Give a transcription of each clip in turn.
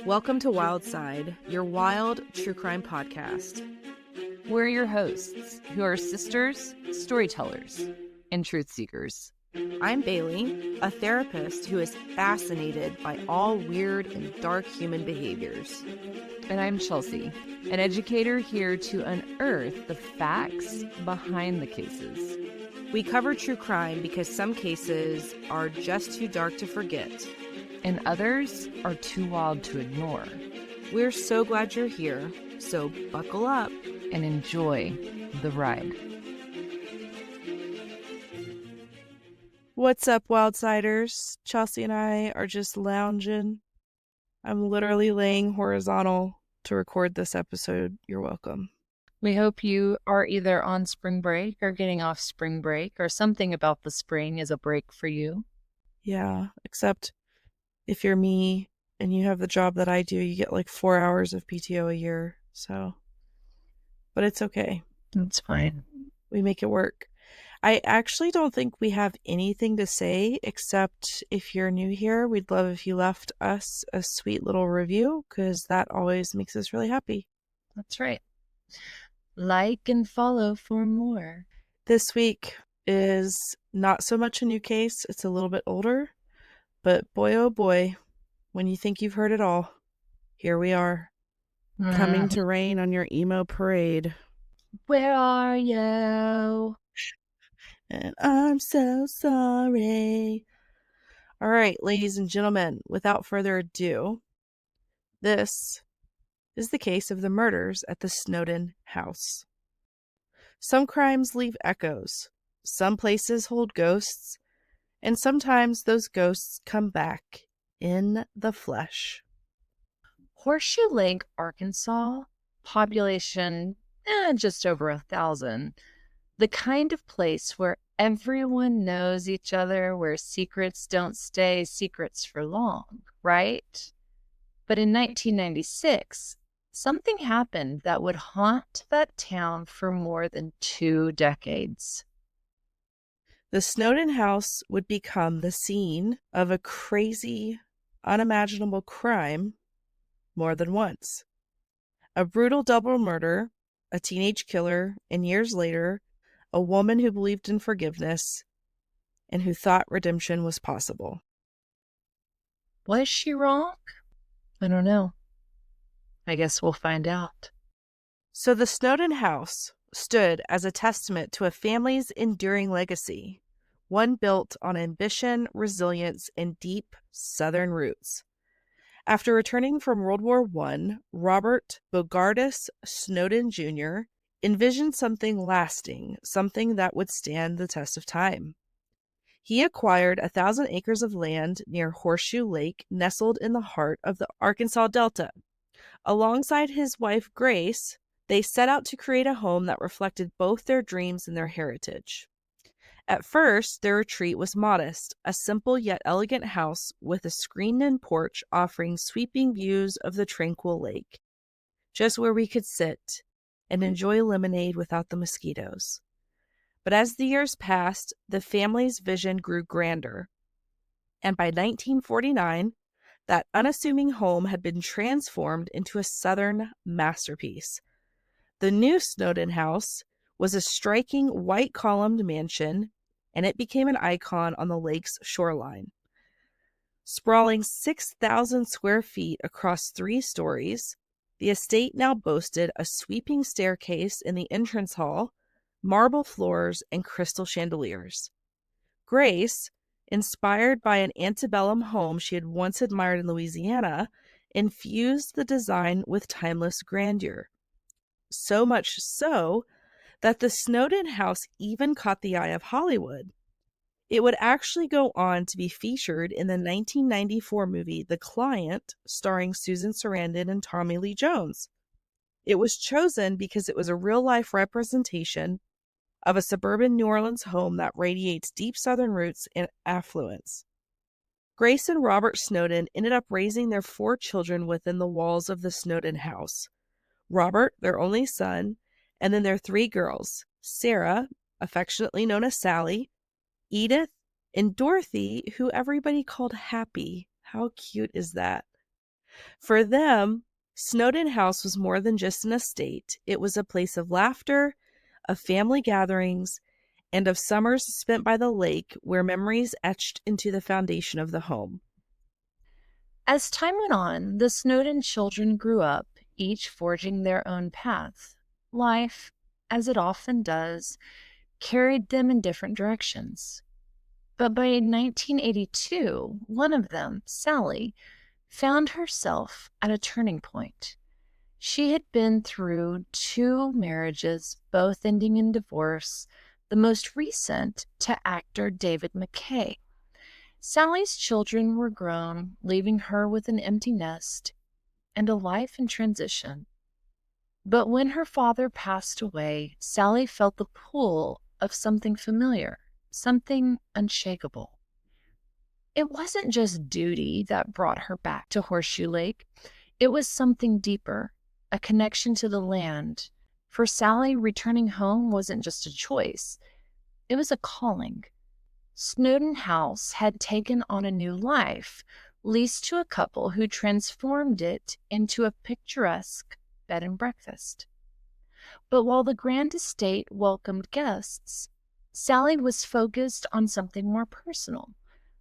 Welcome to Wild Side, your wild true crime podcast. We're your hosts, who are sisters, storytellers, and truth seekers. I'm Bailey, a therapist who is fascinated by all weird and dark human behaviors. And I'm Chelsea, an educator here to unearth the facts behind the cases. We cover true crime because some cases are just too dark to forget, and others are too wild to ignore. We're so glad you're here, so buckle up and enjoy the ride. What's up, Wildsiders? Chelsea and I are just lounging. I'm literally laying horizontal to record this episode. You're welcome. We hope you are either on spring break or getting off spring break, or something about the spring is a break for you. Yeah, except if you're me and you have the job that I do, you get like 4 hours of PTO a year. So, but it's okay. That's fine. We make it work. I actually don't think we have anything to say, except if you're new here, we'd love if you left us a sweet little review, because that always makes us really happy. That's right. Like and follow for more. This week is not so much a new case. It's a little bit older. But boy, oh boy, when you think you've heard it all, here we are, coming to rain on your emo parade. Where are you? And I'm so sorry. All right, ladies and gentlemen, without further ado, this is the case of the murders at the Snowden House. Some crimes leave echoes. Some places hold ghosts. And sometimes those ghosts come back in the flesh. Horseshoe Lake, Arkansas, population just over 1,000. The kind of place where everyone knows each other, where secrets don't stay secrets for long, right? But in 1996, something happened that would haunt that town for more than 2 decades. The Snowden House would become the scene of a crazy, unimaginable crime more than once. A brutal double murder, a teenage killer, and years later, a woman who believed in forgiveness and who thought redemption was possible. Was she wrong? I don't know. I guess we'll find out. So the Snowden House stood as a testament to a family's enduring legacy, one built on ambition, resilience, and deep Southern roots. After returning from World War I, Robert Bogardus Snowden Jr. envisioned something lasting, something that would stand the test of time. He acquired 1,000 acres of land near Horseshoe Lake, nestled in the heart of the Arkansas Delta. Alongside his wife, Grace, they set out to create a home that reflected both their dreams and their heritage. At first, their retreat was modest, a simple yet elegant house with a screened-in porch offering sweeping views of the tranquil lake, just where we could sit and enjoy lemonade without the mosquitoes. But as the years passed, the family's vision grew grander, and by 1949, that unassuming home had been transformed into a Southern masterpiece. The new Snowden House was a striking white-columned mansion, and it became an icon on the lake's shoreline. Sprawling 6,000 square feet across 3 stories, the estate now boasted a sweeping staircase in the entrance hall, marble floors, and crystal chandeliers. Grace, inspired by an antebellum home she had once admired in Louisiana, infused the design with timeless grandeur. So much so that the Snowden House even caught the eye of Hollywood. It would actually go on to be featured in the 1994 movie The Client, starring Susan Sarandon and Tommy Lee Jones. It was chosen because it was a real-life representation of a suburban New Orleans home that radiates deep Southern roots and affluence. Grace and Robert Snowden ended up raising their 4 children within the walls of the Snowden House. Robert, their only son, and then their 3 girls, Sarah, affectionately known as Sally, Edith, and Dorothy, who everybody called Happy. How cute is that? For them, Snowden House was more than just an estate. It was a place of laughter, of family gatherings, and of summers spent by the lake where memories etched into the foundation of the home. As time went on, the Snowden children grew up, each forging their own path. Life, as it often does, carried them in different directions. But by 1982, one of them, Sally, found herself at a turning point. She had been through two marriages, both ending in divorce, the most recent to actor David McKay. Sally's children were grown, leaving her with an empty nest and a life in transition. But when her father passed away, Sally felt the pull of something familiar, something unshakable. It wasn't just duty that brought her back to Horseshoe Lake. It was something deeper, a connection to the land. For Sally, returning home wasn't just a choice, it was a calling. Snowden House had taken on a new life, leased to a couple who transformed it into a picturesque bed and breakfast. But while the grand estate welcomed guests, Sally was focused on something more personal,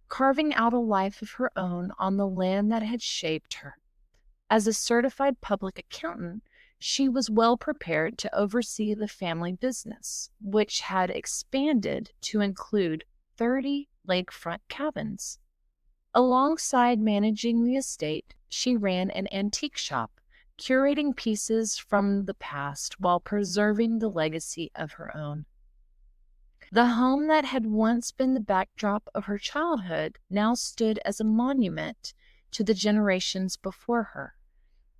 carving out a life of her own on the land that had shaped her. As a certified public accountant, she was well prepared to oversee the family business, which had expanded to include 30 lakefront cabins. Alongside managing the estate, she ran an antique shop, curating pieces from the past while preserving the legacy of her own. The home that had once been the backdrop of her childhood now stood as a monument to the generations before her,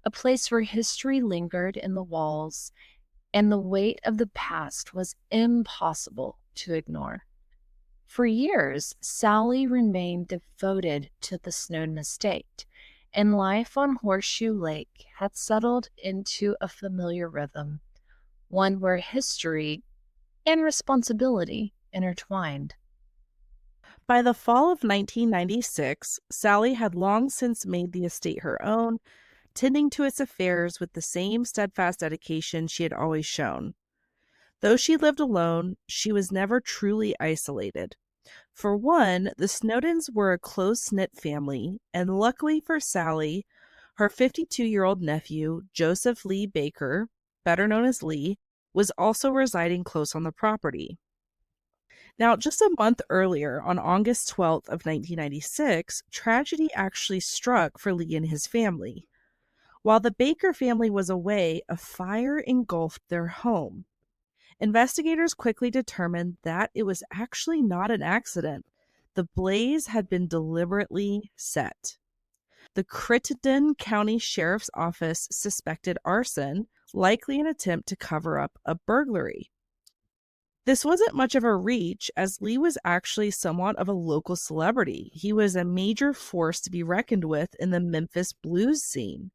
a place where history lingered in the walls and the weight of the past was impossible to ignore. For years, Sally remained devoted to the Snowden estate, and life on Horseshoe Lake had settled into a familiar rhythm, one where history and responsibility intertwined. By the fall of 1996, Sally had long since made the estate her own, tending to its affairs with the same steadfast dedication she had always shown. Though she lived alone, she was never truly isolated. For one, the Snowdens were a close-knit family, and luckily for Sally, her 52-year-old nephew, Joseph Lee Baker, better known as Lee, was also residing close on the property. Now, just a month earlier, on August 12th of 1996, tragedy actually struck for Lee and his family. While the Baker family was away, a fire engulfed their home. Investigators quickly determined that it was actually not an accident. The blaze had been deliberately set. The Crittenden County Sheriff's Office suspected arson, likely an attempt to cover up a burglary. This wasn't much of a reach, as Lee was actually somewhat of a local celebrity. He was a major force to be reckoned with in the Memphis blues scene.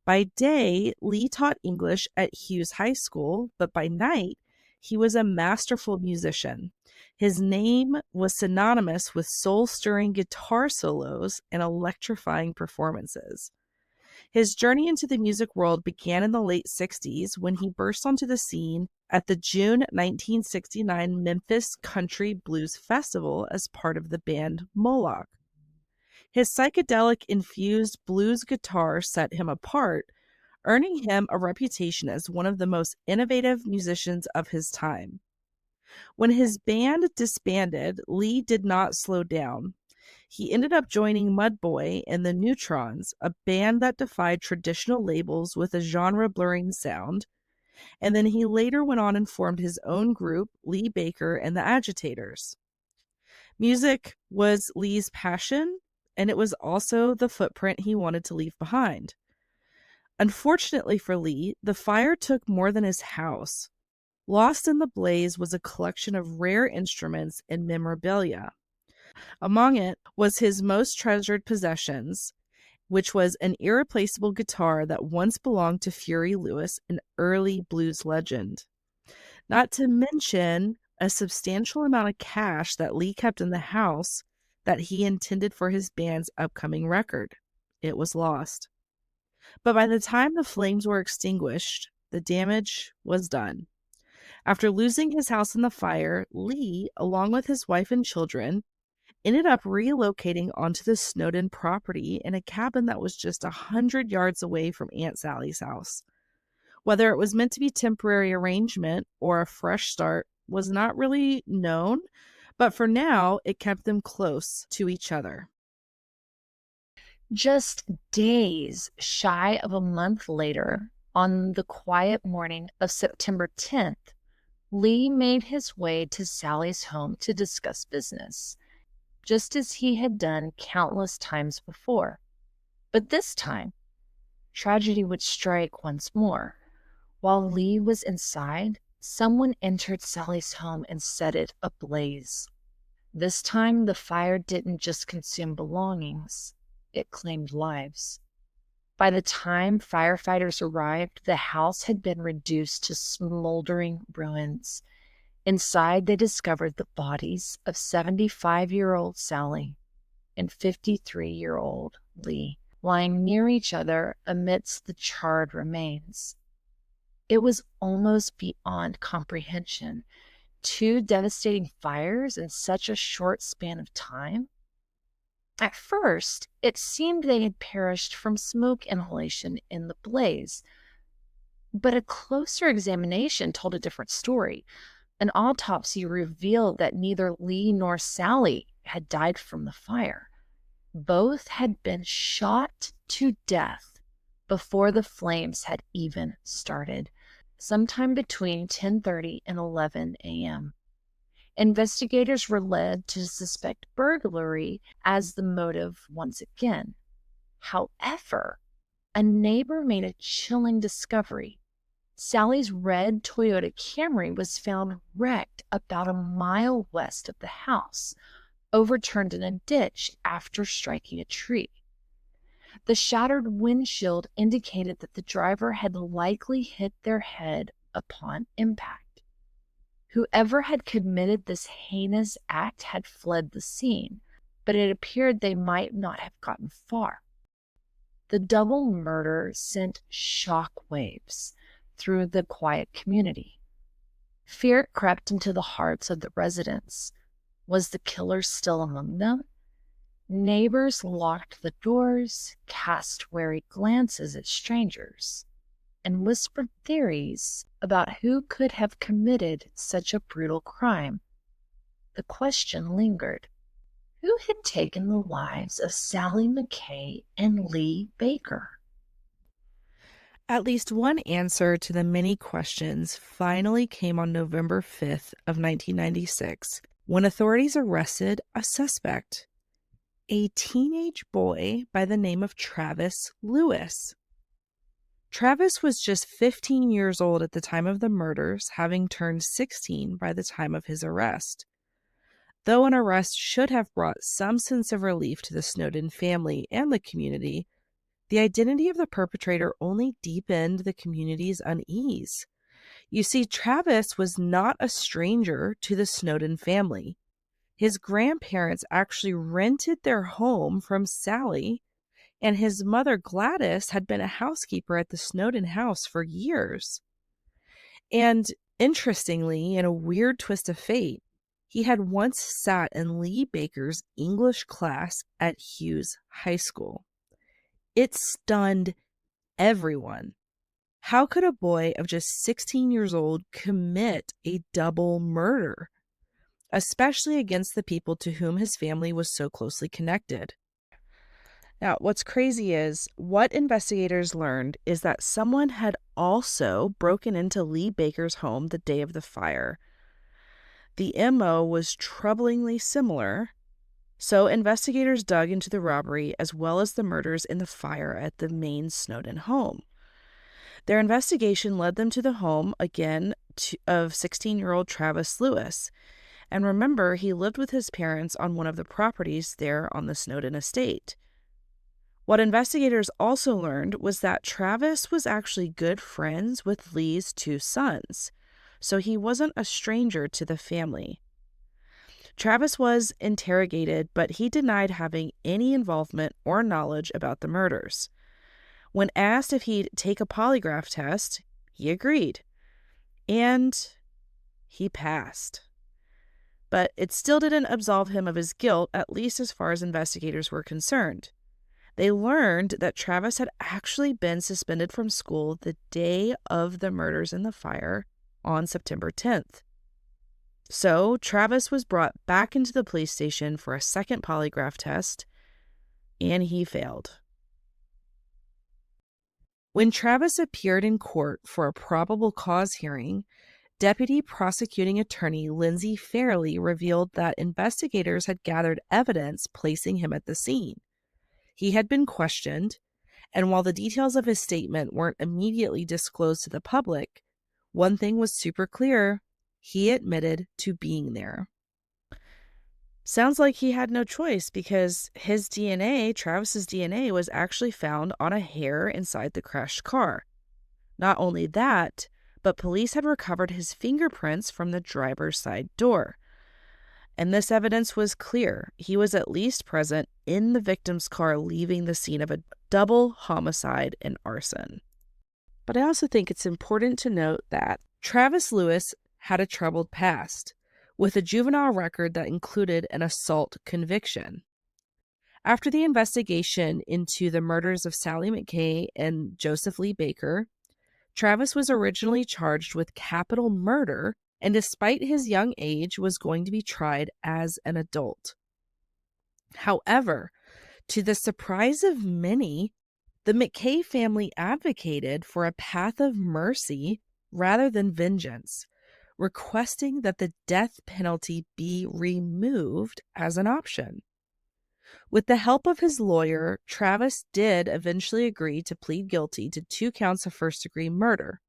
By day, Lee taught English at Hughes High School, but by night, he was a masterful musician. His name was synonymous with soul-stirring guitar solos and electrifying performances. His journey into the music world began in the late 60s when he burst onto the scene at the June 1969 Memphis Country Blues Festival as part of the band Moloch. His psychedelic-infused blues guitar set him apart, earning him a reputation as one of the most innovative musicians of his time. When his band disbanded, Lee did not slow down. He ended up joining Mudboy and the Neutrons, a band that defied traditional labels with a genre-blurring sound, and then he later went on and formed his own group, Lee Baker and the Agitators. Music was Lee's passion, and it was also the footprint he wanted to leave behind. Unfortunately for Lee, the fire took more than his house. Lost in the blaze was a collection of rare instruments and memorabilia. Among it was his most treasured possessions, which was an irreplaceable guitar that once belonged to Fury Lewis, an early blues legend. Not to mention a substantial amount of cash that Lee kept in the house that he intended for his band's upcoming record. It was lost. But by the time the flames were extinguished, the damage was done. After losing his house in the fire, Lee, along with his wife and children, ended up relocating onto the Snowden property in a cabin that was just 100 yards away from Aunt Sally's house. Whether it was meant to be temporary arrangement or a fresh start was not really known, but for now, it kept them close to each other. Just days shy of a month later, on the quiet morning of September 10th, Lee made his way to Sally's home to discuss business, just as he had done countless times before. But this time, tragedy would strike once more. While Lee was inside, someone entered Sally's home and set it ablaze. This time, the fire didn't just consume belongings, it claimed lives. By the time firefighters arrived, the house had been reduced to smoldering ruins. Inside, they discovered the bodies of 75-year-old Sally and 53-year-old Lee, lying near each other amidst the charred remains. It was almost beyond comprehension. 2 devastating fires in such a short span of time? At first, it seemed they had perished from smoke inhalation in the blaze. But a closer examination told a different story. An autopsy revealed that neither Lee nor Sally had died from the fire. Both had been shot to death before the flames had even started, sometime between 10:30 and 11 a.m. Investigators were led to suspect burglary as the motive once again. However, a neighbor made a chilling discovery. Sally's red Toyota Camry was found wrecked about a mile west of the house, overturned in a ditch after striking a tree. The shattered windshield indicated that the driver had likely hit their head upon impact. Whoever had committed this heinous act had fled the scene, but it appeared they might not have gotten far. The double murder sent shockwaves through the quiet community. Fear crept into the hearts of the residents. Was the killer still among them? Neighbors locked the doors, cast wary glances at strangers, and whispered theories about who could have committed such a brutal crime. The question lingered. Who had taken the lives of Sally McKay and Lee Baker? At least one answer to the many questions finally came on November 5th of 1996 when authorities arrested a suspect, a teenage boy by the name of Travis Lewis. Travis was just 15 years old at the time of the murders, having turned 16 by the time of his arrest. Though an arrest should have brought some sense of relief to the Snowden family and the community, the identity of the perpetrator only deepened the community's unease. You see, Travis was not a stranger to the Snowden family. His grandparents actually rented their home from Sally, and his mother, Gladys, had been a housekeeper at the Snowden House for years. And interestingly, in a weird twist of fate, he had once sat in Lee Baker's English class at Hughes High School. It stunned everyone. How could a boy of just 16 years old commit a double murder, especially against the people to whom his family was so closely connected? Now, what's crazy is what investigators learned is that someone had also broken into Lee Baker's home the day of the fire. The MO was troublingly similar, so investigators dug into the robbery as well as the murders in the fire at the main Snowden home. Their investigation led them to the home, again, of 16-year-old Travis Lewis. And remember, he lived with his parents on one of the properties there on the Snowden estate. What investigators also learned was that Travis was actually good friends with Lee's 2 sons, so he wasn't a stranger to the family. Travis was interrogated, but he denied having any involvement or knowledge about the murders. When asked if he'd take a polygraph test, he agreed. And he passed. But it still didn't absolve him of his guilt, at least as far as investigators were concerned. They learned that Travis had actually been suspended from school the day of the murders in the fire on September 10th. So Travis was brought back into the police station for a second polygraph test, and he failed. When Travis appeared in court for a probable cause hearing, Deputy Prosecuting Attorney Lindsay Fairley revealed that investigators had gathered evidence placing him at the scene. He had been questioned, and while the details of his statement weren't immediately disclosed to the public, one thing was super clear: he admitted to being there. Sounds like he had no choice, because his DNA, Travis's DNA, was actually found on a hair inside the crashed car. Not only that, but police had recovered his fingerprints from the driver's side door. And this evidence was clear. He was at least present in the victim's car leaving the scene of a double homicide and arson. But I also think it's important to note that Travis Lewis had a troubled past, with a juvenile record that included an assault conviction. After the investigation into the murders of Sally McKay and Joseph Lee Baker, Travis was originally charged with capital murder, and despite his young age, was going to be tried as an adult. However, to the surprise of many, the McKay family advocated for a path of mercy rather than vengeance, requesting that the death penalty be removed as an option. With the help of his lawyer, Travis did eventually agree to plead guilty to 2 counts of first-degree murder.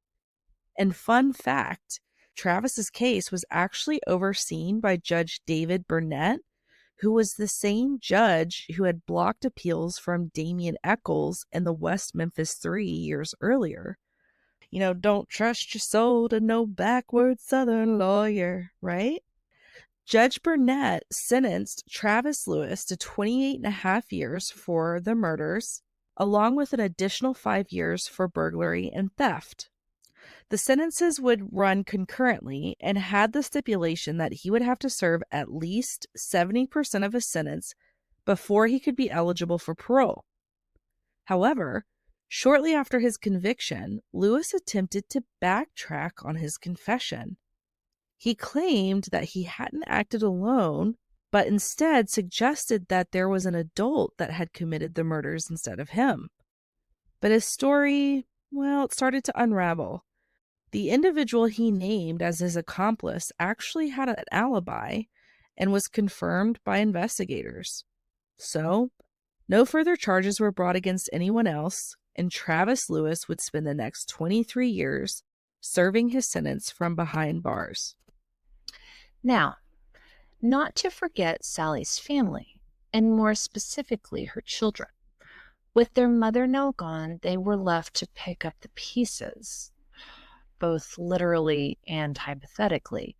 And fun fact, Travis's case was actually overseen by Judge David Burnett, who was the same judge who had blocked appeals from Damian Eccles in the West Memphis 3 years earlier. You know, don't trust your soul to no backward Southern lawyer, right? Judge Burnett sentenced Travis Lewis to 28.5 years for the murders, along with an additional 5 years for burglary and theft. The sentences would run concurrently and had the stipulation that he would have to serve at least 70% of his sentence before he could be eligible for parole. However, shortly after his conviction, Lewis attempted to backtrack on his confession. He claimed that he hadn't acted alone, but instead suggested that there was an adult that had committed the murders instead of him. But his story, well, it started to unravel. The individual he named as his accomplice actually had an alibi and was confirmed by investigators. So, no further charges were brought against anyone else, and Travis Lewis would spend the next 23 years serving his sentence from behind bars. Now, not to forget Sally's family, and more specifically her children. With their mother now gone, they were left to pick up the pieces, both literally and hypothetically.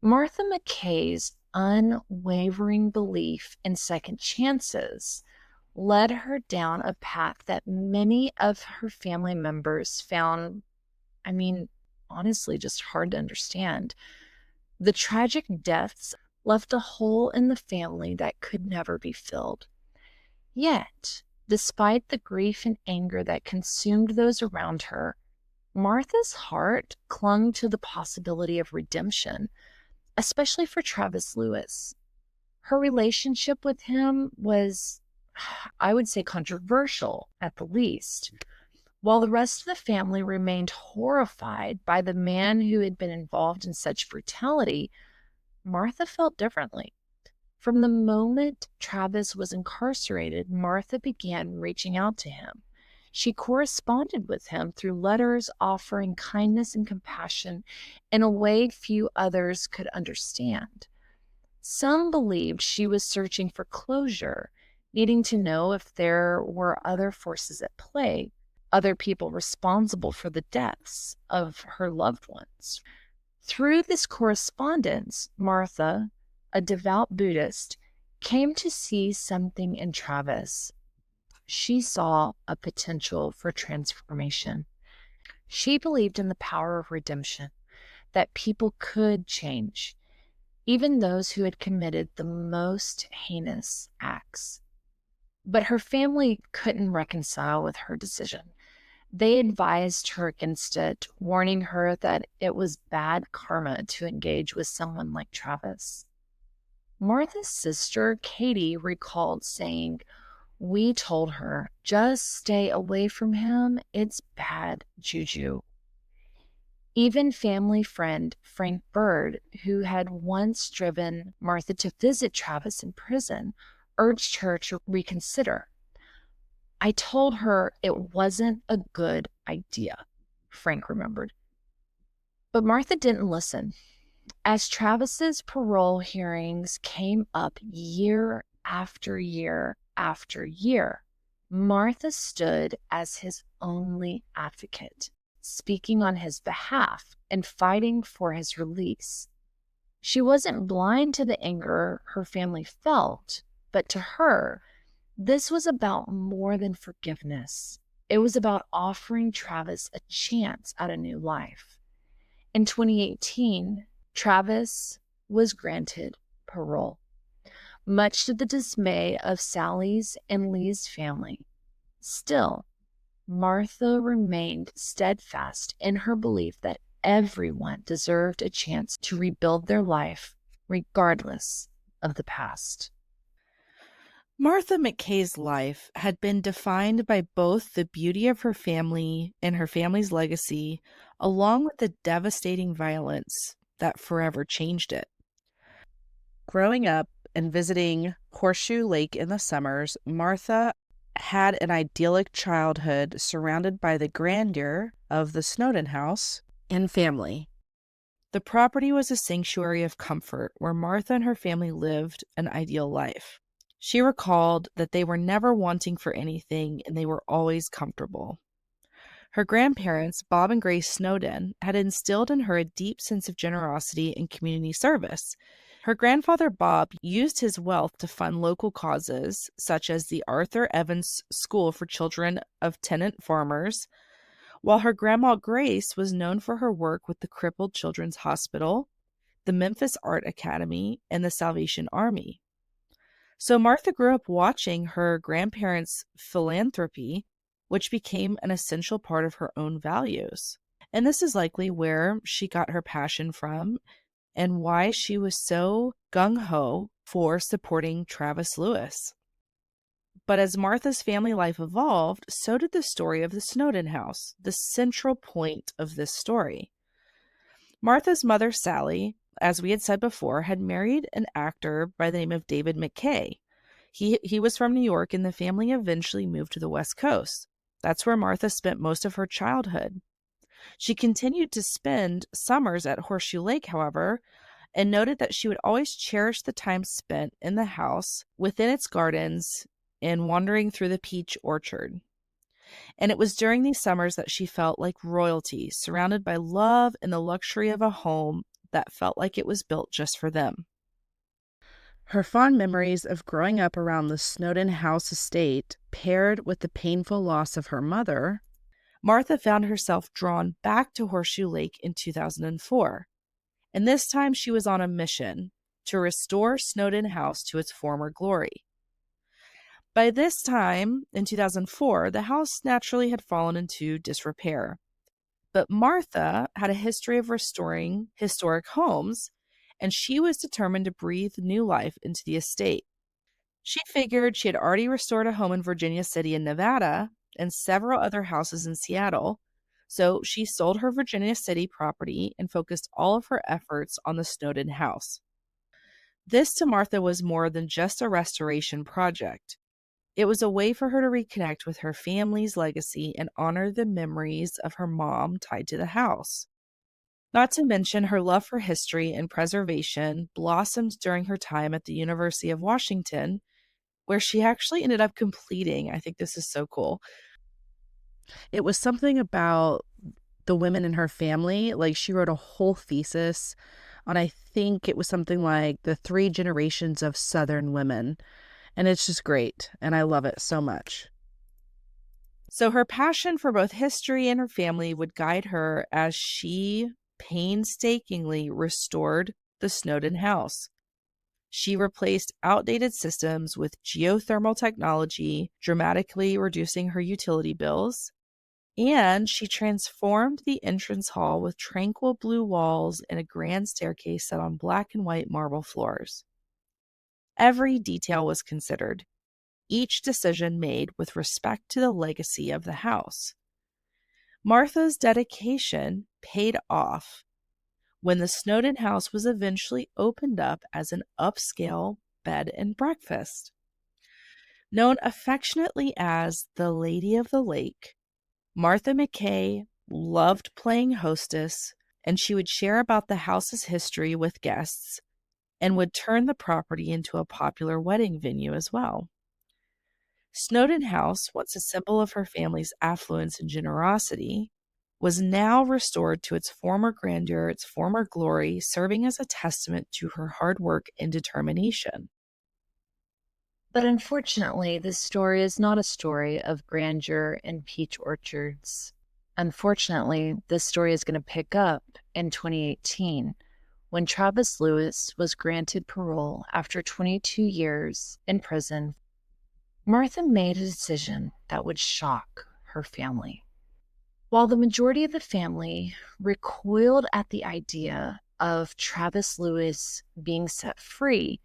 Martha McKay's unwavering belief in second chances led her down a path that many of her family members found, honestly, just hard to understand. The tragic deaths left a hole in the family that could never be filled. Yet, despite the grief and anger that consumed those around her, Martha's heart clung to the possibility of redemption, especially for Travis Lewis. Her relationship with him was, I would say, controversial at the least. While the rest of the family remained horrified by the man who had been involved in such brutality, Martha felt differently. From the moment Travis was incarcerated, Martha began reaching out to him. She corresponded with him through letters offering kindness and compassion in a way few others could understand. Some believed she was searching for closure, needing to know if there were other forces at play, other people responsible for the deaths of her loved ones. Through this correspondence, Martha, a devout Buddhist, came to see something in Travis. she saw a potential for transformation. She believed in the power of redemption, that people could change, even those who had committed the most heinous acts. But her family couldn't reconcile with her decision. They advised her against it, warning her that it was bad karma to engage with someone like Travis. Martha's sister, Katie, recalled saying, "We told her, just stay away from him. It's bad juju." Even family friend Frank Bird, who had once driven Martha to visit Travis in prison, urged her to reconsider. "I told her it wasn't a good idea," Frank remembered. But Martha didn't listen. As Travis's parole hearings came up year after year after year, Martha stood as his only advocate, speaking on his behalf and fighting for his release. She wasn't blind to the anger her family felt, but to her, this was about more than forgiveness. It was about offering Travis a chance at a new life. In 2018, Travis was granted parole, much to the dismay of Sally's and Lee's family. Still, Martha remained steadfast in her belief that everyone deserved a chance to rebuild their life, regardless of the past. Martha McKay's life had been defined by both the beauty of her family and her family's legacy, along with the devastating violence that forever changed it. Growing up and visiting Horseshoe Lake in the summers, Martha had an idyllic childhood surrounded by the grandeur of the Snowden House and family. The property was a sanctuary of comfort where Martha and her family lived an ideal life. She recalled that they were never wanting for anything and they were always comfortable. Her grandparents, Bob and Grace Snowden, had instilled in her a deep sense of generosity and community service. Her grandfather, Bob, used his wealth to fund local causes such as the Arthur Evans School for Children of Tenant Farmers, while her grandma, Grace, was known for her work with the Crippled Children's Hospital, the Memphis Art Academy, and the Salvation Army. So Martha grew up watching her grandparents' philanthropy, which became an essential part of her own values. And this is likely where she got her passion from and why she was so gung-ho for supporting Travis Lewis. But as Martha's family life evolved, so did the story of the Snowden House, the central point of this story. Martha's mother, Sally, as we had said before, had married an actor by the name of David McKay. He was from New York, and the family eventually moved to the West Coast. That's where Martha spent most of her childhood. She continued to spend summers at Horseshoe Lake, however, and noted that she would always cherish the time spent in the house, within its gardens, and wandering through the peach orchard. And it was during these summers that she felt like royalty, surrounded by love and the luxury of a home that felt like it was built just for them. Her fond memories of growing up around the Snowden House estate, paired with the painful loss of her mother, Martha found herself drawn back to Horseshoe Lake in 2004. And this time she was on a mission to restore Snowden House to its former glory. By this time, in 2004, the house naturally had fallen into disrepair. But Martha had a history of restoring historic homes, and she was determined to breathe new life into the estate. She figured she had already restored a home in Virginia City in Nevada and several other houses in Seattle, so she sold her Virginia City property and focused all of her efforts on the Snowden House. This to Martha was more than just a restoration project. It was a way for her to reconnect with her family's legacy and honor the memories of her mom tied to the house. Not to mention, her love for history and preservation blossomed during her time at the University of Washington, where she actually ended up completing, I think this is so cool. It was something about the women in her family. Like, she wrote a whole thesis on, I think it was something like the 3 generations of Southern women. And it's just great. And I love it so much. So her passion for both history and her family would guide her as she painstakingly restored the Snowden House. She replaced outdated systems with geothermal technology, dramatically reducing her utility bills. And she transformed the entrance hall with tranquil blue walls and a grand staircase set on black and white marble floors. Every detail was considered, each decision made with respect to the legacy of the house. Martha's dedication paid off when the Snowden House was eventually opened up as an upscale bed and breakfast. Known affectionately as the Lady of the Lake, Martha McKay loved playing hostess, and she would share about the house's history with guests and would turn the property into a popular wedding venue as well. Snowden House, once a symbol of her family's affluence and generosity, was now restored to its former grandeur, its former glory, serving as a testament to her hard work and determination. But unfortunately, this story is not a story of grandeur and peach orchards. Unfortunately, this story is going to pick up in 2018 when Travis Lewis was granted parole after 22 years in prison. Martha made a decision that would shock her family. While the majority of the family recoiled at the idea of Travis Lewis being set free,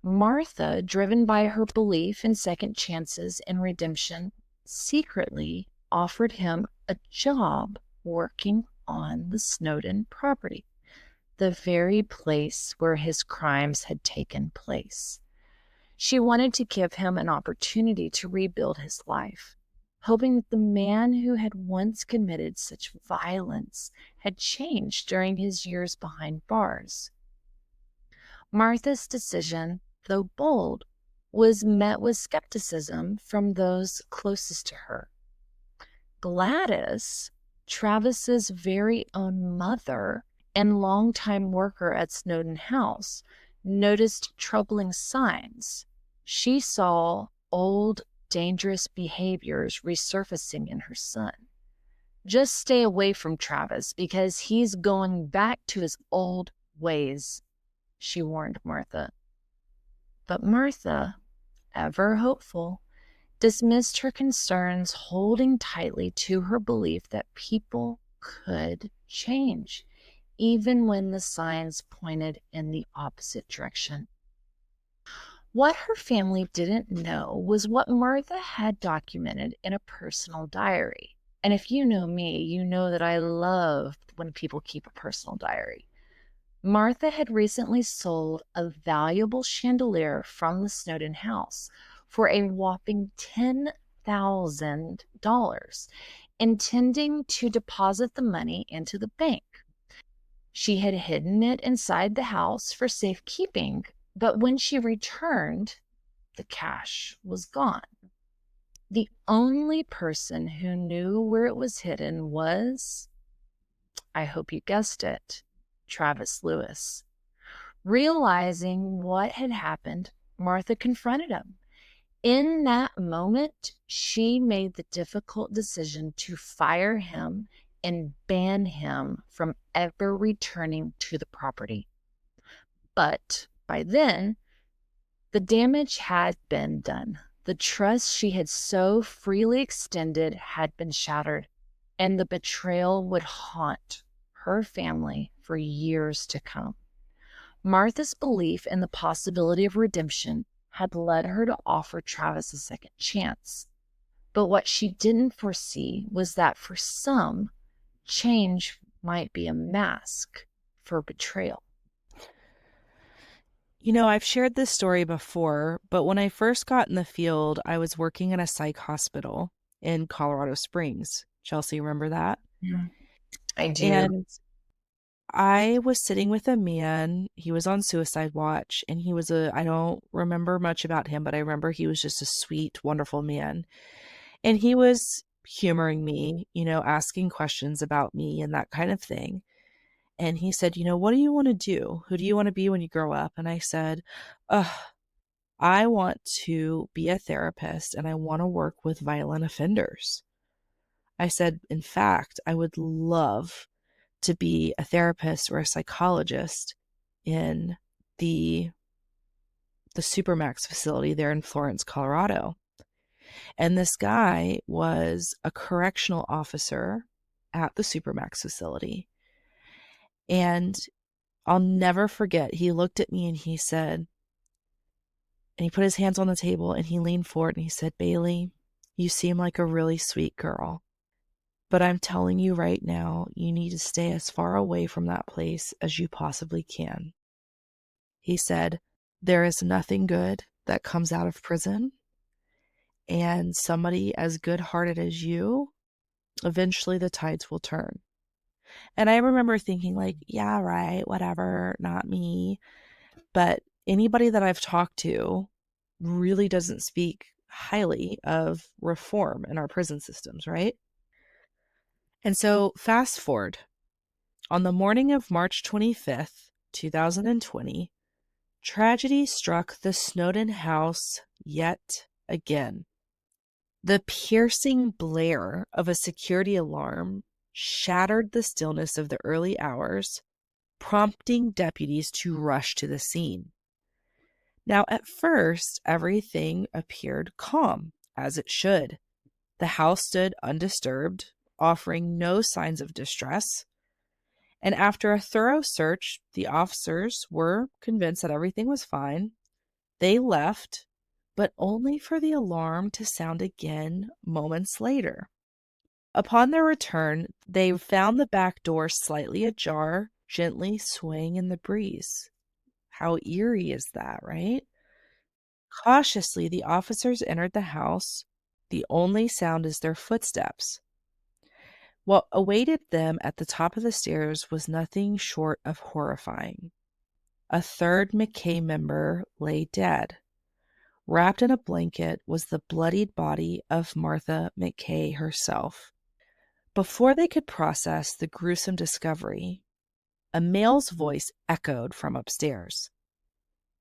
Martha, driven by her belief in second chances and redemption, secretly offered him a job working on the Snowden property, the very place where his crimes had taken place. She wanted to give him an opportunity to rebuild his life, hoping that the man who had once committed such violence had changed during his years behind bars. Martha's decision, though bold, was met with skepticism from those closest to her. Gladys, Travis's very own mother and longtime worker at Snowden House, noticed troubling signs. She saw old, dangerous behaviors resurfacing in her son. Just stay away from Travis because he's going back to his old ways, she warned Martha. But Martha, ever hopeful, dismissed her concerns, holding tightly to her belief that people could change, even when the signs pointed in the opposite direction. What her family didn't know was what Martha had documented in a personal diary. And if you know me, you know that I love when people keep a personal diary. Martha had recently sold a valuable chandelier from the Snowden House for a whopping $10,000, intending to deposit the money into the bank. She had hidden it inside the house for safekeeping, but when she returned, the cash was gone. The only person who knew where it was hidden was, I hope you guessed it, Travis Lewis. Realizing what had happened, Martha confronted him. In that moment, she made the difficult decision to fire him and ban him from ever returning to the property. But by then, the damage had been done. The trust she had so freely extended had been shattered, and the betrayal would haunt her family for years to come. Martha's belief in the possibility of redemption had led her to offer Travis a second chance. But what she didn't foresee was that for some, change might be a mask for betrayal. I've shared this story before, but when I first got in the field, I was working in a psych hospital in Colorado Springs. Chelsea, remember that? Yeah, I do. And I was sitting with a man. He was on suicide watch, and I don't remember much about him, but I remember he was just a sweet, wonderful man. And he was humoring me, asking questions about me and that kind of thing. And he said, what do you want to do? Who do you want to be when you grow up? And I said, I want to be a therapist and I want to work with violent offenders. I said, in fact, I would love to be a therapist or a psychologist in the Supermax facility there in Florence, Colorado. And this guy was a correctional officer at the Supermax facility. And I'll never forget, he looked at me and he said, and he put his hands on the table and he leaned forward and he said, Bailey, you seem like a really sweet girl, but I'm telling you right now, you need to stay as far away from that place as you possibly can. He said, there is nothing good that comes out of prison, and somebody as good-hearted as you, eventually the tides will turn. And I remember thinking like, yeah, right, whatever, not me. But anybody that I've talked to really doesn't speak highly of reform in our prison systems, right? And so fast forward, on the morning of March 25th, 2020, tragedy struck the Snowden House yet again. The piercing blare of a security alarm shattered the stillness of the early hours, prompting deputies to rush to the scene. Now, at first, everything appeared calm, as it should. The house stood undisturbed, offering no signs of distress. And after a thorough search, the officers were convinced that everything was fine. They left, but only for the alarm to sound again moments later. Upon their return, they found the back door slightly ajar, gently swaying in the breeze. How eerie is that, right? Cautiously, the officers entered the house. The only sound is their footsteps. What awaited them at the top of the stairs was nothing short of horrifying. A third McKay member lay dead. Wrapped in a blanket was the bloodied body of Martha McKay herself. Before they could process the gruesome discovery, a male's voice echoed from upstairs.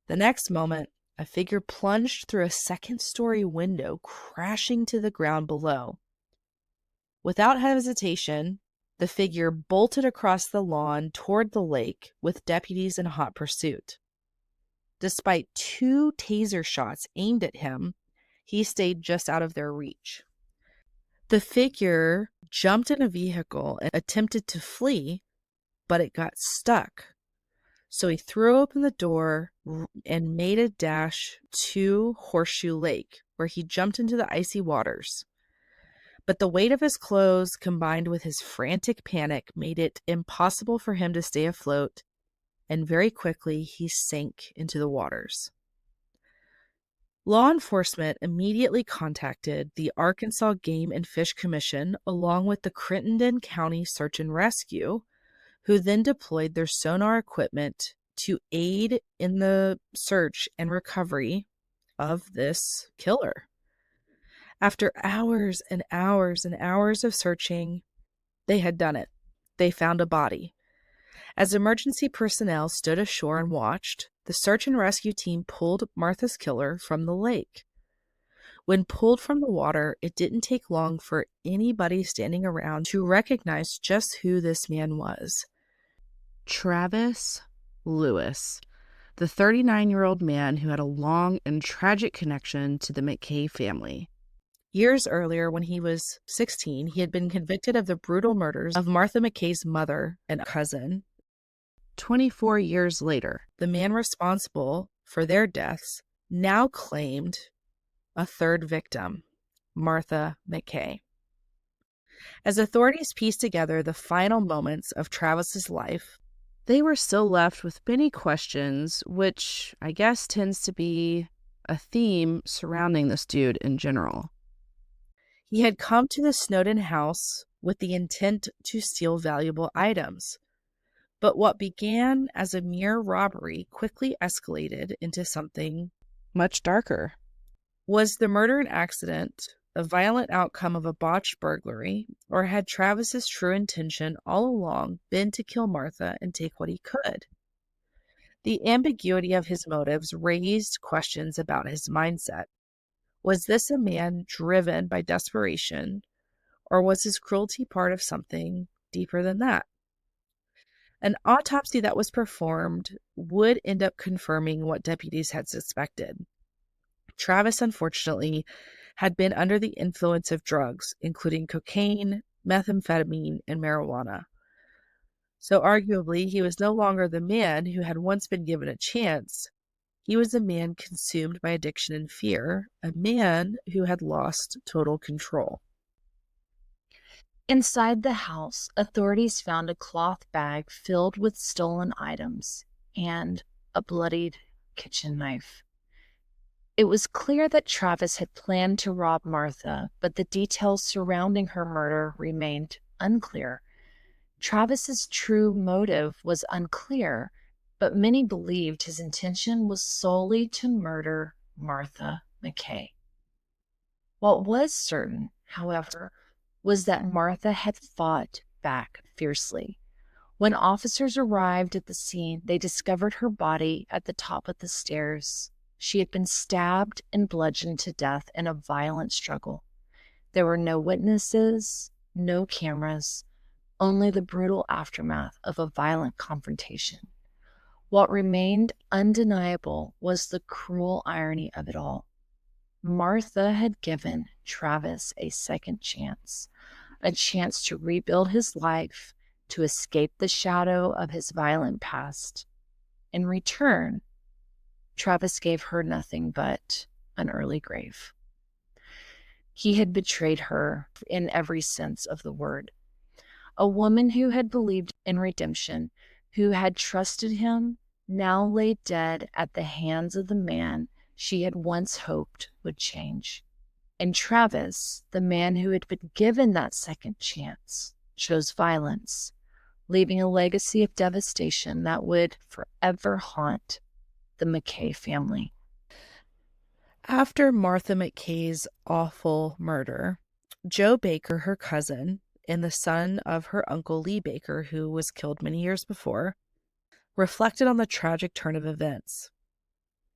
The next moment, a figure plunged through a second-story window, crashing to the ground below. Without hesitation, the figure bolted across the lawn toward the lake with deputies in hot pursuit. Despite 2 taser shots aimed at him, he stayed just out of their reach. The figure jumped in a vehicle and attempted to flee, but it got stuck. So he threw open the door and made a dash to Horseshoe Lake, where he jumped into the icy waters. But the weight of his clothes combined with his frantic panic made it impossible for him to stay afloat, and very quickly he sank into the waters. Law enforcement immediately contacted the Arkansas Game and Fish Commission along with the Crittenden County Search and Rescue, who then deployed their sonar equipment to aid in the search and recovery of this killer. After hours and hours and hours of searching, they had done it. They found a body. As emergency personnel stood ashore and watched, the search and rescue team pulled Martha's killer from the lake. When pulled from the water, it didn't take long for anybody standing around to recognize just who this man was. Travis Lewis, the 39-year-old man who had a long and tragic connection to the McKay family. Years earlier, when he was 16, he had been convicted of the brutal murders of Martha McKay's mother and cousin. 24 years later, the man responsible for their deaths now claimed a third victim, Martha McKay. As authorities pieced together the final moments of Travis's life, they were still left with many questions, which I guess tends to be a theme surrounding this dude in general. He had come to the Snowden house with the intent to steal valuable items. But what began as a mere robbery quickly escalated into something much darker. Was the murder an accident, a violent outcome of a botched burglary, or had Travis's true intention all along been to kill Martha and take what he could? The ambiguity of his motives raised questions about his mindset. Was this a man driven by desperation, Or was his cruelty part of something deeper than that? An autopsy that was performed would end up confirming what deputies had suspected. Travis, unfortunately, had been under the influence of drugs, including cocaine, methamphetamine, and marijuana. So arguably, he was no longer the man who had once been given a chance. He was a man consumed by addiction and fear, a man who had lost total control. Inside the house, authorities found a cloth bag filled with stolen items and a bloodied kitchen knife. It was clear that Travis had planned to rob Martha, but the details surrounding her murder remained unclear. Travis's true motive was unclear, but many believed his intention was solely to murder Martha McKay. What was certain, however, was that Martha had fought back fiercely. When officers arrived at the scene, they discovered her body at the top of the stairs. She had been stabbed and bludgeoned to death in a violent struggle. There were no witnesses, no cameras, only the brutal aftermath of a violent confrontation. What remained undeniable was the cruel irony of it all. Martha had given Travis a second chance, a chance to rebuild his life, to escape the shadow of his violent past. In return, Travis gave her nothing but an early grave. He had betrayed her in every sense of the word. A woman who had believed in redemption, who had trusted him, now lay dead at the hands of the man she had once hoped would change. And Travis, the man who had been given that second chance, chose violence, leaving a legacy of devastation that would forever haunt the McKay family. After Martha McKay's awful murder, Joe Baker, her cousin, and the son of her uncle Lee Baker, who was killed many years before, reflected on the tragic turn of events.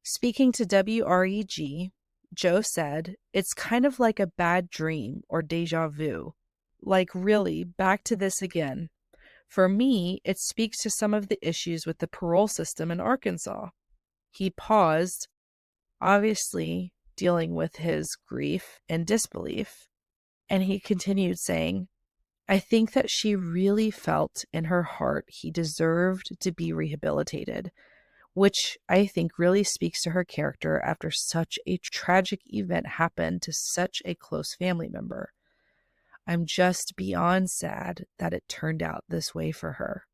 Speaking to WREG, Joe said, "It's kind of like a bad dream or deja vu. Like, really, back to this again. For me, it speaks to some of the issues with the parole system in Arkansas." He paused, obviously dealing with his grief and disbelief, and he continued saying, "I think that she really felt in her heart he deserved to be rehabilitated, which I think really speaks to her character after such a tragic event happened to such a close family member. I'm just beyond sad that it turned out this way for her."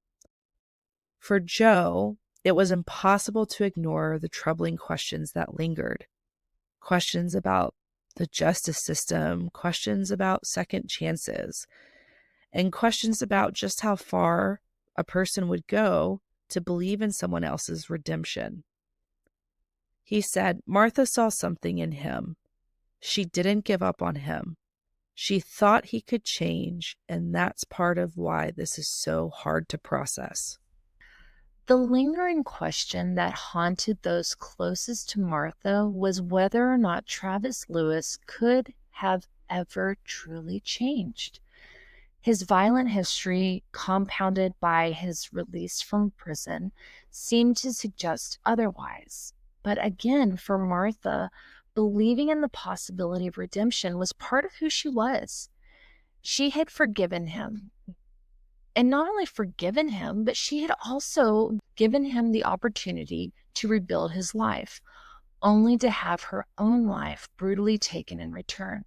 For Joe, it was impossible to ignore the troubling questions that lingered. Questions about the justice system, questions about second chances, and questions about just how far a person would go to believe in someone else's redemption. He said, "Martha saw something in him. She didn't give up on him. She thought he could change, and that's part of why this is so hard to process." The lingering question that haunted those closest to Martha was whether or not Travis Lewis could have ever truly changed. His violent history, compounded by his release from prison, seemed to suggest otherwise. But again, for Martha, believing in the possibility of redemption was part of who she was. She had forgiven him. And not only forgiven him, but she had also given him the opportunity to rebuild his life, only to have her own life brutally taken in return.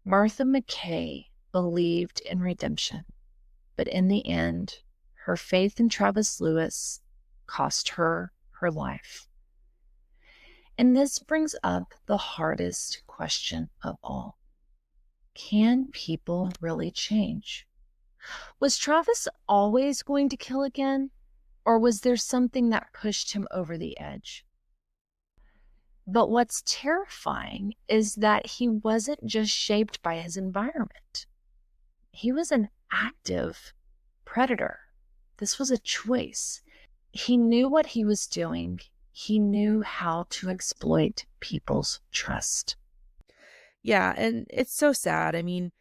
Martha McKay believed in redemption, but in the end, her faith in Travis Lewis cost her her life. And this brings up the hardest question of all. Can people really change? Was Travis always going to kill again, or was there something that pushed him over the edge? But what's terrifying is that he wasn't just shaped by his environment. He was an active predator. This was a choice. He knew what he was doing. He knew how to exploit people's trust. Yeah, and it's so sad. I mean,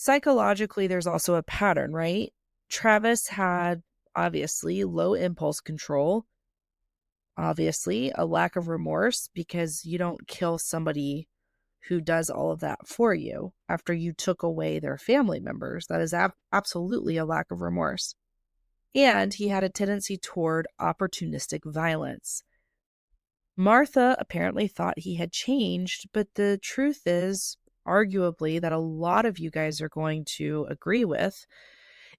Psychologically, there's also a pattern, right? Travis had obviously low impulse control, obviously a lack of remorse because you don't kill somebody who does all of that for you after you took away their family members. That is absolutely a lack of remorse. And he had a tendency toward opportunistic violence. Martha apparently thought he had changed, but the truth is, arguably, that a lot of you guys are going to agree with,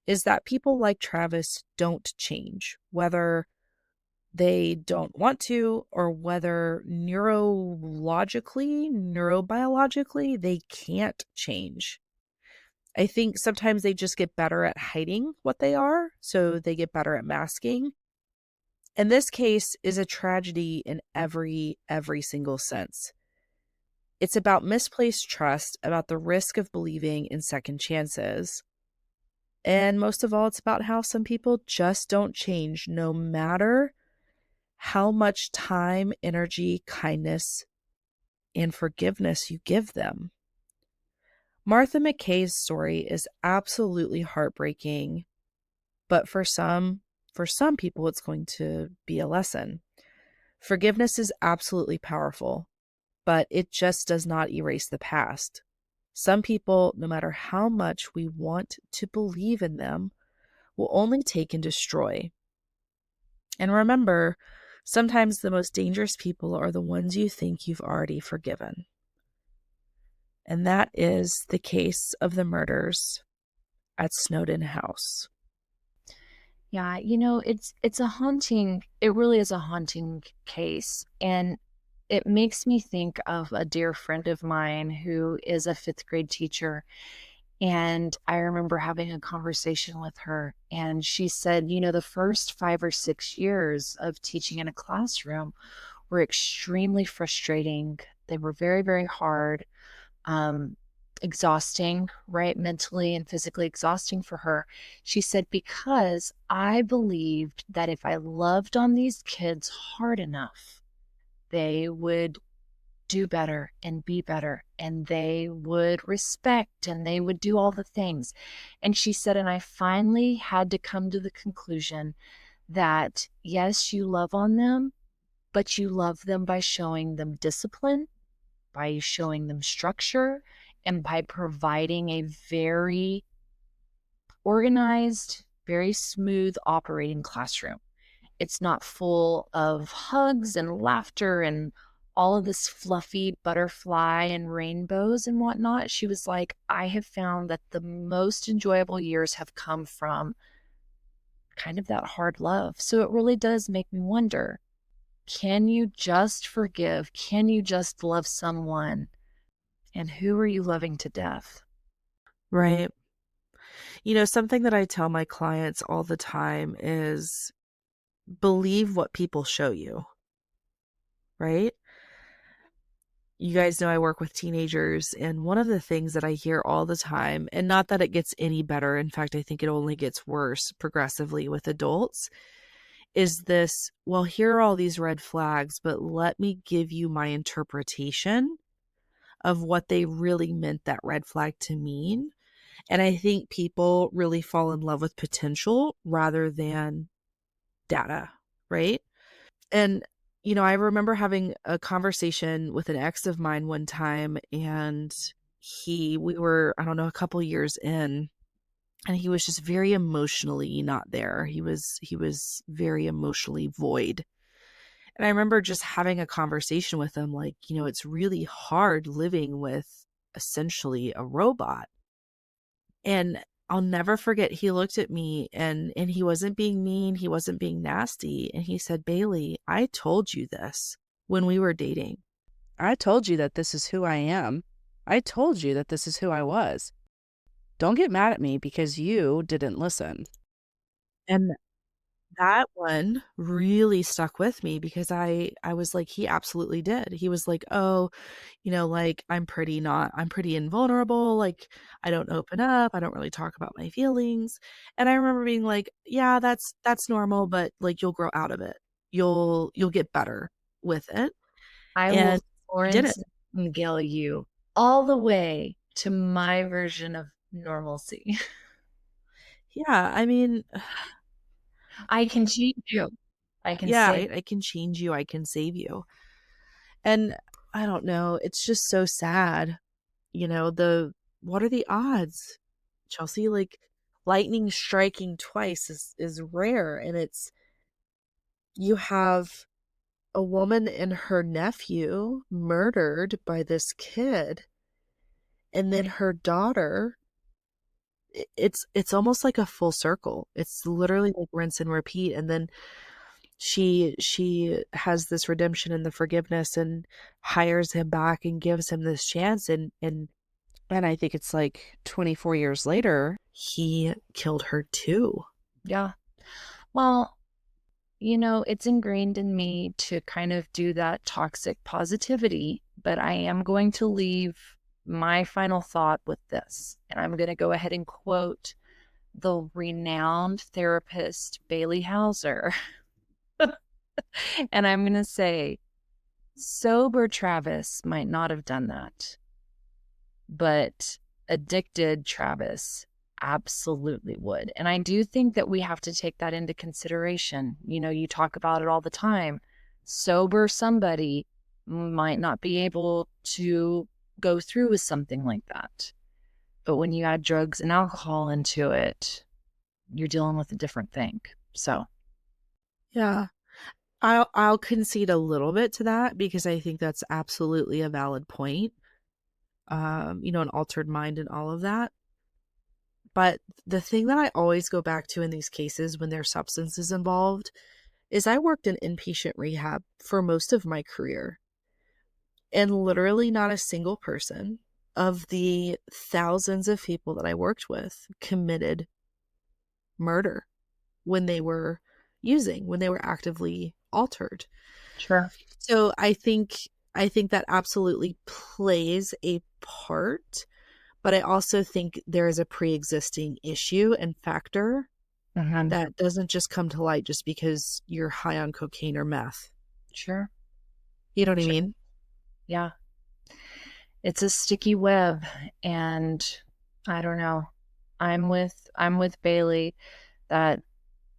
is that people like Travis don't change, whether they don't want to or whether neurobiologically, they can't change. I think sometimes they just get better at hiding what they are, so they get better at masking. And this case is a tragedy in every single sense. It's about misplaced trust, about the risk of believing in second chances. And most of all, it's about how some people just don't change no matter how much time, energy, kindness, and forgiveness you give them. Martha McKay's story is absolutely heartbreaking, but for some people, it's going to be a lesson. Forgiveness is absolutely powerful, but it just does not erase the past. Some people, no matter how much we want to believe in them, will only take and destroy. And remember, sometimes the most dangerous people are the ones you think you've already forgiven. And that is the case of the murders at Snowden House. Yeah, it's a haunting, it really is a haunting case. And it makes me think of a dear friend of mine who is a fifth grade teacher. And I remember having a conversation with her, and she said, the first 5 or 6 years of teaching in a classroom were extremely frustrating. They were very, very hard, um, exhausting, right? Mentally and physically exhausting for her. She said, because I believed that if I loved on these kids hard enough, they would do better and be better, and they would respect and they would do all the things. And she said, and I finally had to come to the conclusion that yes, you love on them, but you love them by showing them discipline, by showing them structure, and by providing a very organized, very smooth operating classroom. It's not full of hugs and laughter and all of this fluffy butterfly and rainbows and whatnot. She was like, I have found that the most enjoyable years have come from kind of that hard love. So it really does make me wonder, can you just forgive? Can you just love someone? And who are you loving to death? Right. Something that I tell my clients all the time is believe what people show you, right? You guys know I work with teenagers, and one of the things that I hear all the time, and not that it gets any better, in fact, I think it only gets worse progressively with adults, is this, well, here are all these red flags, but let me give you my interpretation of what they really meant that red flag to mean. And I think people really fall in love with potential rather than data, right? And, I remember having a conversation with an ex of mine one time, and we were, I don't know, a couple years in, and he was just very emotionally not there. He was very emotionally void. And I remember just having a conversation with him, like, it's really hard living with essentially a robot. And I'll never forget, he looked at me and he wasn't being mean, he wasn't being nasty, and he said, "Bailey, I told you this when we were dating. I told you that this is who I am. I told you that this is who I was. Don't get mad at me because you didn't listen." And that one really stuck with me because I was like, he absolutely did. He was like, "Oh, like I'm pretty invulnerable, like I don't open up, I don't really talk about my feelings." And I remember being like, "Yeah, that's normal, but like you'll grow out of it. You'll get better with it." I will And he did it. Florence Miguel you all the way to my version of normalcy. Yeah, I mean, I can change you. I can yeah, say, right? I can change you, I can save you. And I don't know, it's just so sad. What are the odds? Chelsea, like lightning striking twice is rare, and it's you have a woman and her nephew murdered by this kid, and then her daughter. It's almost like a full circle. It's literally like rinse and repeat, and then she has this redemption and the forgiveness and hires him back and gives him this chance, and I think it's like 24 years later he killed her too. yeah. Well, it's ingrained in me to kind of do that toxic positivity, but I am going to leave my final thought with this. And I'm going to go ahead and quote the renowned therapist Bailey Hauser. And I'm going to say, sober Travis might not have done that, but addicted Travis absolutely would. And I do think that we have to take that into consideration. You talk about it all the time. Sober somebody might not be able to go through with something like that. But when you add drugs and alcohol into it, you're dealing with a different thing. So, Yeah. I'll concede a little bit to that because I think that's absolutely a valid point. An altered mind and all of that. But the thing that I always go back to in these cases when there's substances involved is I worked in inpatient rehab for most of my career. And literally not a single person of the thousands of people that I worked with committed murder when they were when they were actively altered. sure. So I think that absolutely plays a part, but I also think there is a pre-existing issue and factor Mhm. that doesn't just come to light just because you're high on cocaine or meth. Sure. You know what I Sure. mean? Yeah. It's a sticky web, and I don't know. I'm with Bailey that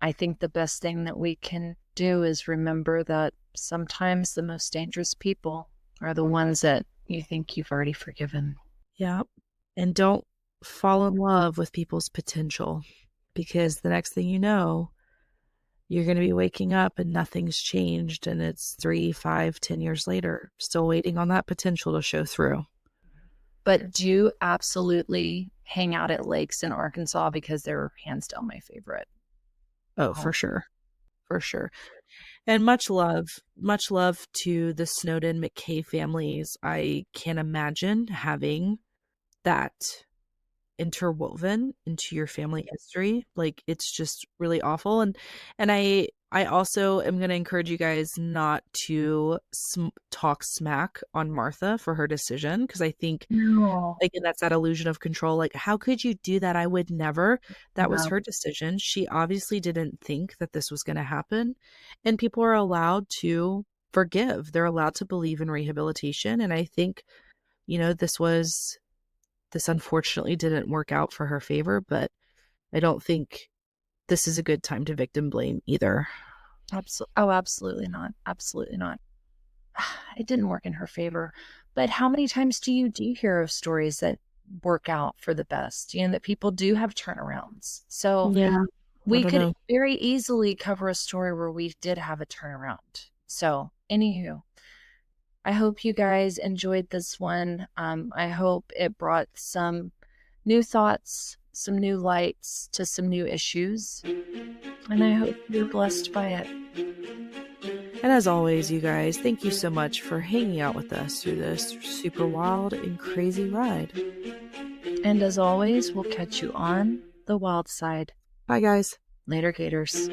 I think the best thing that we can do is remember that sometimes the most dangerous people are the ones that you think you've already forgiven. Yeah. And don't fall in love with people's potential because the next thing you know, you're going to be waking up and nothing's changed. And it's 3, 5, 10 years later, still waiting on that potential to show through. But do absolutely hang out at lakes in Arkansas because they're hands down my favorite. Oh, Oh, for sure. For sure. And much love to the Snowden McKay families. I can't imagine having that interwoven into your family history. Like it's just really awful. And I also am going to encourage you guys not to talk smack on Martha for her decision because I think no. again that's that illusion of control. Like how could you do that? I would never. That was No. her decision. She obviously didn't think that this was going to happen. And people are allowed to forgive. They're allowed to believe in rehabilitation, and I think this unfortunately didn't work out for her favor, but I don't think this is a good time to victim blame either. Absolutely not. Absolutely not. It didn't work in her favor. But how many times do you hear of stories that work out for the best? That people do have turnarounds. So Yeah, I we don't could know. very easily cover a story where we did have a turnaround. So, anywho, I hope you guys enjoyed this one. I hope it brought some new thoughts, some new lights to some new issues. And I hope you're blessed by it. And as always, you guys, thank you so much for hanging out with us through this super wild and crazy ride. And as always, we'll catch you on the wild side. Bye, guys. Later, Gators.